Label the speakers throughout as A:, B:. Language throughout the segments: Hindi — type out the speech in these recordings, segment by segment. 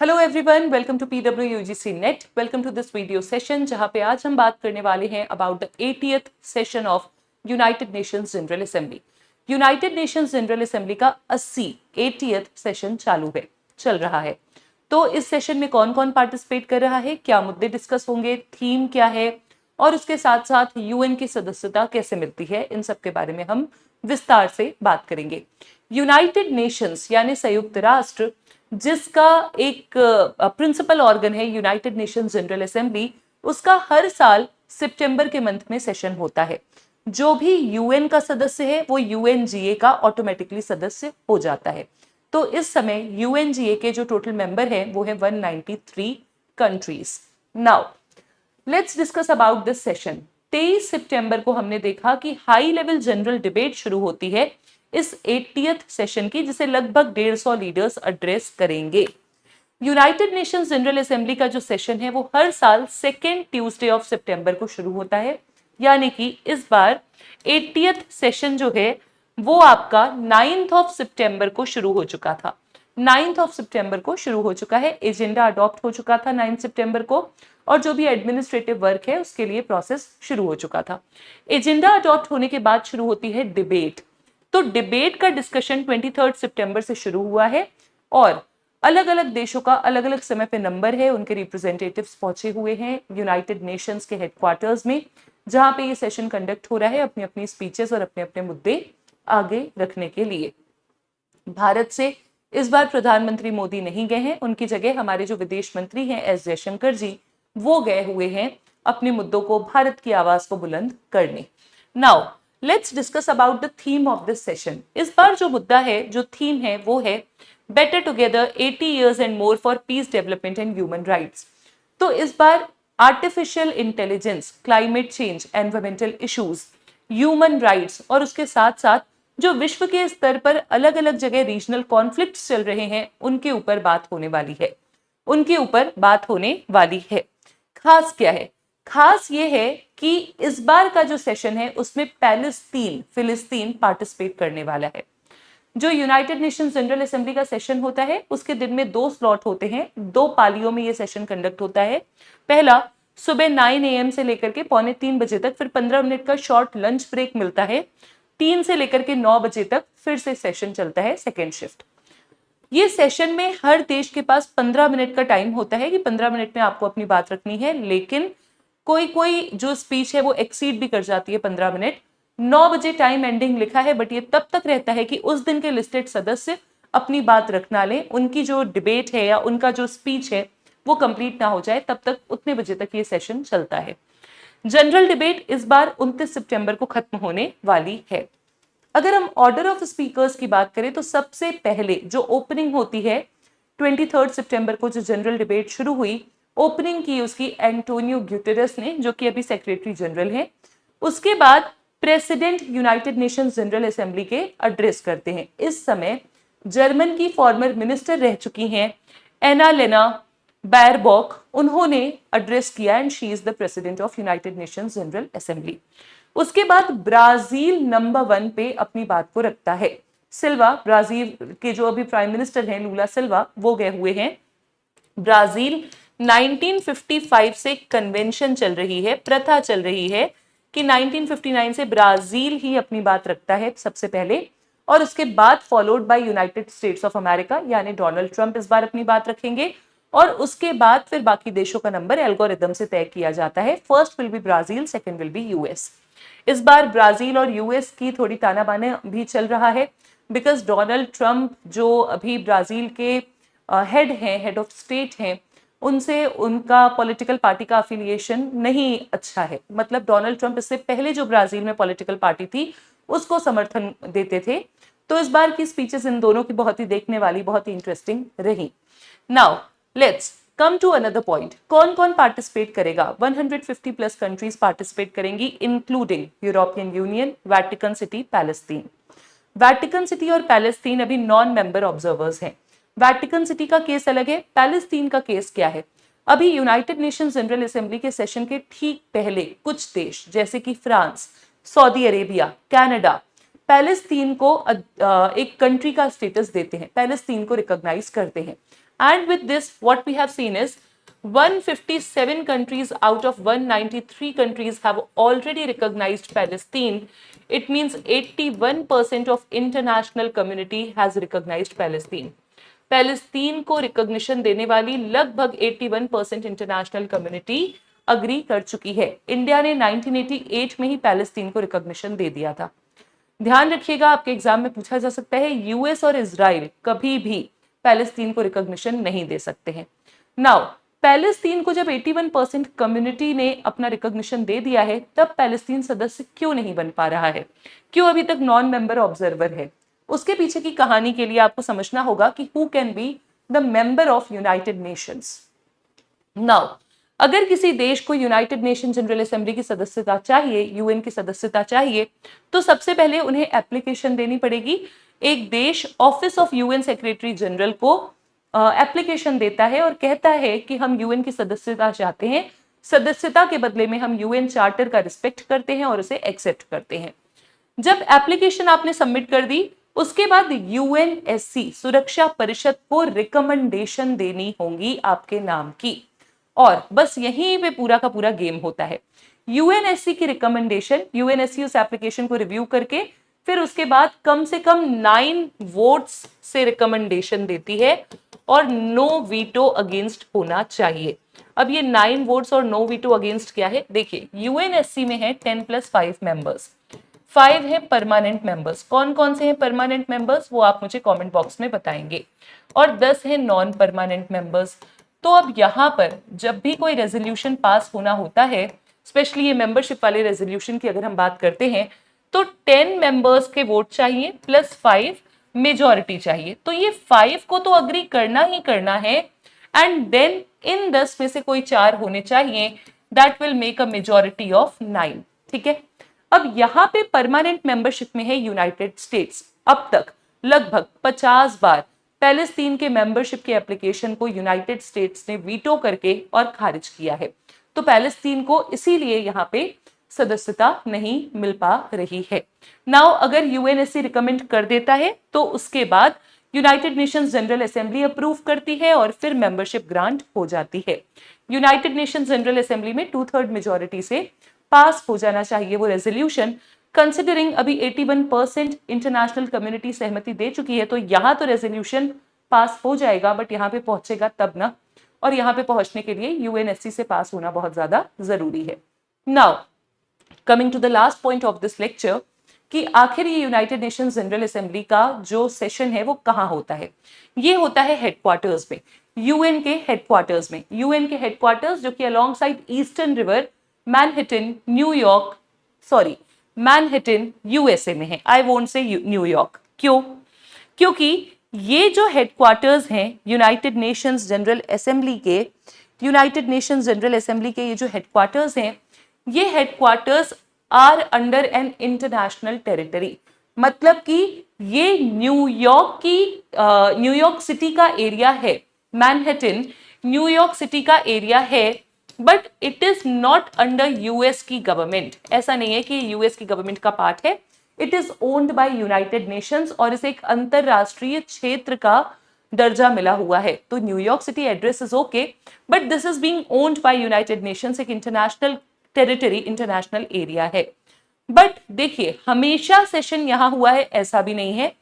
A: Hello everyone, welcome to PWUGC NET. Welcome to this video session जहां पे आज हम बात करने वाले हैं about the 80th session of United Nations General Assembly. United Nations General Assembly का 80th सेशन चल रहा है। तो इस सेशन में कौन कौन पार्टिसिपेट कर रहा है, क्या मुद्दे डिस्कस होंगे, थीम क्या है और उसके साथ साथ यूएन की सदस्यता कैसे मिलती है, इन सब के बारे में हम विस्तार से बात करेंगे। यूनाइटेड नेशंस यानी संयुक्त राष्ट्र, जिसका एक प्रिंसिपल ऑर्गन है यूनाइटेड नेशंस जनरल असेंबली, उसका हर साल सितंबर के मंथ में सेशन होता है। जो भी यूएन का सदस्य है वो यूएनजीए का ऑटोमेटिकली सदस्य हो जाता है। तो इस समय यूएनजीए के जो टोटल मेंबर हैं वो है 193 countries. Now let's discuss about this session. 23 सितंबर को हमने देखा कि हाई लेवल जनरल डिबेट शुरू होती है इस 80th सेशन की, जिसे लगभग 150 लीडर्स एड्रेस करेंगे। यूनाइटेड नेशंस जनरल असेंबली का जो सेशन है वो हर साल सेकेंड ट्यूसडे ऑफ सितंबर को शुरू होता है, यानी कि इस बार 80th सेशन जो है वो आपका 9th ऑफ सितंबर को शुरू हो चुका था। 9th ऑफ सितंबर को शुरू हो चुका है, एजेंडा अडॉप्ट हो चुका था 9 सितंबर को, और जो भी एडमिनिस्ट्रेटिव वर्क है उसके लिए प्रोसेस शुरू हो चुका था। एजेंडा अडॉप्ट होने के बाद शुरू होती है डिबेट। तो डिबेट का डिस्कशन 23 सितंबर से शुरू हुआ है और अलग अलग देशों का अलग अलग समय पे नंबर है, उनके रिप्रेजेंटेटिव्स पहुंचे हुए हैं यूनाइटेड नेशंस के हेडक्वार्टर्स में, जहां पे ये सेशन कंडक्ट हो रहा है अपनी अपनी स्पीचेस और अपने अपने मुद्दे आगे रखने के लिए। भारत से इस बार प्रधानमंत्री मोदी नहीं गए हैं, उनकी जगह हमारे जो विदेश मंत्री हैं एस जयशंकर जी, वो गए हुए हैं अपने मुद्दों को, भारत की आवाज को बुलंद करने। Now let's discuss about the theme of this session. इस बार जो मुद्दा है, जो थीम है, वो है better together 80 years and more for peace development and human rights. तो इस बार artificial intelligence, climate change, environmental issues, human rights और उसके साथ साथ जो विश्व के स्तर पर अलग अलग जगह रीजनल कॉन्फ्लिक्ट्स चल रहे हैं उनके ऊपर बात होने वाली है, उनके ऊपर बात होने वाली है। खास क्या है? खास ये है कि इस बार का जो सेशन है उसमें फिलिस्तीन पार्टिसिपेट करने वाला है। जो यूनाइटेड नेशंस जनरल असेंबली का सेशन होता है उसके दिन में 2 स्लॉट होते हैं, 2 पालियों में ये सेशन कंडक्ट होता है। पहला सुबह 9 AM से लेकर के पौने 3 बजे तक, फिर 15 मिनट का शॉर्ट लंच ब्रेक मिलता है। 3 से लेकर के 9 बजे तक फिर से सेशन चलता है, सेकेंड शिफ्ट। ये सेशन में हर देश के पास 15 मिनट का टाइम होता है कि 15 मिनट में आपको अपनी बात रखनी है, लेकिन कोई कोई जो स्पीच है वो एक्सीड भी कर जाती है 15 मिनट। 9 बजे टाइम एंडिंग लिखा है, बट ये तब तक रहता है कि उस दिन के लिस्टेड सदस्य अपनी बात रखना लें, उनकी जो डिबेट है या उनका जो स्पीच है वो कंप्लीट ना हो जाए, तब तक उतने बजे तक ये सेशन चलता है। जनरल डिबेट इस बार 29 सितंबर को खत्म होने वाली है। अगर हम ऑर्डर ऑफ स्पीकर्स की बात करें तो सबसे पहले जो ओपनिंग होती है 23 सितंबर को जो जनरल डिबेट शुरू हुई, ओपनिंग की उसकी एंटोनियो ग्यूटेरस ने, जो कि अभी सेक्रेटरी जनरल हैं। उसके बाद president United Nations General Assembly के एड्रेस करते हैं। इस समय जर्मन की फॉर्मर मिनिस्टर रह चुकी हैं एनालेना बैरबॉक, उन्होंने एड्रेस किया and she is the president of United Nations General assembly. उसके बाद ब्राजील नंबर 1 पे अपनी बात को रखता है। सिल्वा, ब्राजील के जो अभी प्राइम मिनिस्टर हैं लूला सिल्वा, वो गए हुए हैं। ब्राजील 1955 से कन्वेंशन चल रही है, प्रथा चल रही है कि 1959 से ब्राजील ही अपनी बात रखता है सबसे पहले, और उसके बाद followed by United states of America, यानी डोनाल्ड ट्रंप इस बार अपनी बात रखेंगे, और उसके बाद फिर बाकी देशों का नंबर एल्गोरिदम से तय किया जाता है। First will be Brazil, second will be US. इस बार ब्राजील और यूएस की थोड़ी ताना बाना भी चल रहा है, बिकॉज डोनाल्ड ट्रंप जो अभी ब्राजील के हेड हैं, हेड ऑफ स्टेट हैं, उनसे उनका पॉलिटिकल पार्टी का अफिलिएशन नहीं अच्छा है। मतलब डोनाल्ड ट्रंप इससे पहले जो ब्राजील में पॉलिटिकल पार्टी थी उसको समर्थन देते थे। तो इस बार की स्पीचेस इन दोनों की बहुत ही देखने वाली, बहुत ही इंटरेस्टिंग रही। Now let's come to another point. कौन कौन पार्टिसिपेट करेगा? 150 प्लस कंट्रीज पार्टिसिपेट करेंगी, including European Union, Vatican City, Palestine. Vatican City और पैलेस्टीन अभी नॉन मेंबर ऑब्जर्वर्स हैं। वेटिकन सिटी का केस अलग है, पैलेस्टीन का केस क्या है? अभी यूनाइटेड नेशंस जनरल असेंबली के सेशन के ठीक पहले कुछ देश जैसे कि France, Saudi Arabia, Canada, Palestine को एक कंट्री का स्टेटस देते हैं, पैलेस्तीन को रिकॉग्नाइज करते हैं। And with this, what we have seen is 157 countries out of 193 countries have already recognized Palestine. It means 81% of international community has recognized Palestine. Palestine को रिकॉग्निशन देने वाली लगभग 81% इंटरनेशनल कम्युनिटी अग्री कर चुकी है। इंडिया ने 1988 में ही पैलेस्तीन को रिकॉग्निशन दे दिया था। ध्यान रखिएगा, आपके एग्जाम में पूछा जा सकता है यूएस और इजराइल कभी भी पैलेस्तीन को रिकॉग्निशन नहीं दे सकते हैं। नाउ पैलेस्तीन को जब 81% कम्युनिटी ने अपना रिकॉग्निशन दे दिया है, तब पैलेस्तीन सदस्य क्यों नहीं बन पा रहा है, क्यों अभी तक नॉन मेंबर ऑब्जर्वर है? उसके पीछे की कहानी के लिए आपको समझना होगा कि who can be the member of United Nations. Now अगर किसी देश को यूनाइटेड नेशन जनरल असेंबली की सदस्यता चाहिए, यूएन की सदस्यता चाहिए, तो सबसे पहले उन्हें एप्लीकेशन देनी पड़ेगी। एक देश office of UN secretary general को एप्लीकेशन देता है और कहता है कि हम यूएन की सदस्यता चाहते हैं, सदस्यता के बदले में हम यूएन चार्टर का रिस्पेक्ट करते हैं और उसे एक्सेप्ट करते हैं। जब एप्लीकेशन आपने सबमिट कर दी, उसके बाद यूएनएससी सुरक्षा परिषद को रिकमेंडेशन देनी होगी आपके नाम की, और बस यहीं पे पूरा का पूरा गेम होता है। यूएनएससी की रिकमेंडेशन, यूएनएससी उस एप्लीकेशन को रिव्यू करके फिर उसके बाद कम से कम 9 वोट्स से रिकमेंडेशन देती है और नो वीटो अगेंस्ट होना चाहिए। अब ये 9 वोट्स और नो वीटो अगेंस्ट क्या है? देखिए, यूएनएससी में है 10+5 मेंबर्स, 5 है परमानेंट मेंबर्स। कौन कौन से हैं परमानेंट मेंबर्स, वो आप मुझे कमेंट बॉक्स में बताएंगे, और 10 है नॉन परमानेंट मेंबर्स। तो अब यहाँ पर जब भी कोई रेजोल्यूशन पास होना होता है, स्पेशली ये मेंबरशिप वाले रेजोल्यूशन की अगर हम बात करते हैं, तो 10 मेंबर्स के वोट चाहिए +5 मेजॉरिटी चाहिए। तो ये 5 को तो अग्री करना ही करना है, एंड देन इन 10 में से कोई 4 होने चाहिए, that will make a majority of 9। ठीक है, अब यहाँ पे परमानेंट मेंबरशिप में है यूनाइटेड स्टेट्स। अब तक लगभग 50 बार पैलेस्तीन के मेंबरशिप के एप्लीकेशन को यूनाइटेड स्टेट्स ने वीटो करके और खारिज किया है। तो पैलेस्तीन को इसीलिए यहाँ पे सदस्यता नहीं मिल पा रही है। नाउ अगर यूएनएससी रिकमेंड कर देता है तो उसके बाद United Nations General assembly approve करती है और फिर मेंबरशिप ग्रांट हो जाती है। यूनाइटेड नेशंस जनरल असेंबली में 2/3 मेजॉरिटी से पास हो जाना चाहिए वो रेजोल्यूशन। कंसिडरिंग अभी 81% इंटरनेशनल कम्युनिटी सहमति दे चुकी है, तो यहाँ तो रेजोल्यूशन पास हो जाएगा, बट यहाँ पे पहुंचेगा तब ना, और यहाँ पे पहुंचने के लिए यूएनएससी से पास होना बहुत ज्यादा जरूरी है। Now coming to the last point of this lecture, कि आखिर ये यूनाइटेड नेशंस जनरल असेंबली का जो सेशन है वो कहाँ होता है? ये होता है हेडक्वार्टर्स में, यूएन के हेडक्वार्टर्स में। यूएन के हेडक्वार्टर्स जो कि along side eastern river Manhattan Manhattan USA में है। I won't say New York. क्यों? क्योंकि ये जो हेडक्वार्टर्स हैं यूनाइटेड नेशंस जनरल असेंबली के, ये जो हेडक्वार्टर्स हैं, ये headquarters are under an international territory. मतलब कि ये न्यूयॉर्क सिटी का एरिया है, मैनहट्टन न्यूयॉर्क सिटी का एरिया है, but it is not under US की गवर्नमेंट। ऐसा नहीं है कि यूएस की गवर्नमेंट का पार्ट है, it is owned by United Nations और इसे एक अंतरराष्ट्रीय क्षेत्र का दर्जा मिला हुआ है। तो New York city address is okay, but this is being owned by United Nations, एक इंटरनेशनल टेरिटरी, इंटरनेशनल एरिया है। बट देखिए, हमेशा सेशन यहां हुआ है ऐसा भी नहीं है।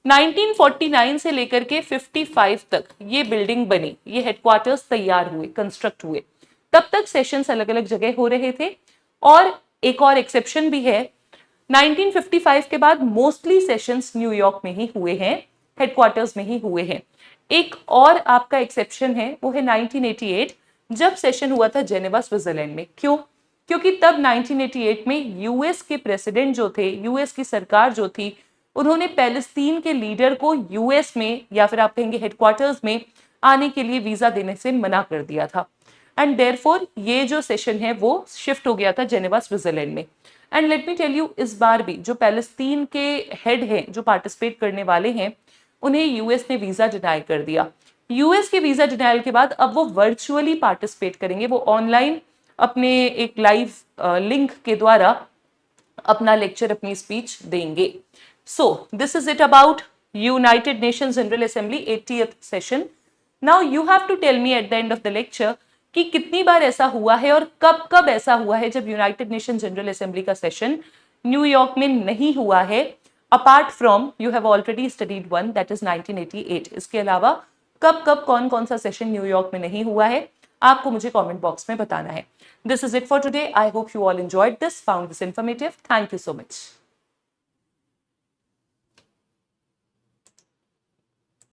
A: 1949 से लेकर के 55 तक ये बिल्डिंग बनी, ये हेडक्वार्टर्स तैयार हुए, कंस्ट्रक्ट हुए, तब तक सेशंस अलग अलग जगह हो रहे थे। और एक और एक्सेप्शन भी है, 1955 के बाद मोस्टली सेशंस न्यूयॉर्क में ही हुए हैं, हेडक्वार्टर्स में ही हुए हैं। एक और आपका एक्सेप्शन है, वो है 1988, जब सेशन हुआ था जेनेवा स्विट्जरलैंड में। क्यों? क्योंकि तब 1988 में यूएस के प्रेसिडेंट जो थे, यूएस की सरकार जो थी, उन्होंने पैलेस्तीन के लीडर को यूएस में, या फिर आप कहेंगे हेडक्वार्टर्स में आने के लिए वीजा देने से मना कर दिया था। एंड देयरफॉर ये जो सेशन है वो शिफ्ट हो गया था जेनेवा स्विट्जरलैंड में। And let me tell you, इस बार भी जो पैलेस्तीन के हेड हैं, जो पार्टिसिपेट करने वाले हैं, उन्हें यूएस ने वीजा डिनाई कर दिया। यूएस के वीजा डिनाइल के बाद अब वो वर्चुअली पार्टिसिपेट करेंगे, वो ऑनलाइन अपने एक लाइव लिंक के द्वारा अपना लेक्चर, अपनी स्पीच देंगे। So this is it about United Nations General Assembly 80th session. Now you have to tell me at the end of the lecture कि कितनी बार ऐसा हुआ है और कब कब ऐसा हुआ है जब यूनाइटेड नेशन जनरल असेंबली का सेशन न्यूयॉर्क में नहीं हुआ है, apart from you have already studied one that is 1988। इसके अलावा कब कब कौन कौन सा सेशन न्यूयॉर्क में नहीं हुआ है, आपको मुझे कमेंट बॉक्स में बताना है। This is it for today. I hope you all enjoyed this, found this informative. Thank you so much.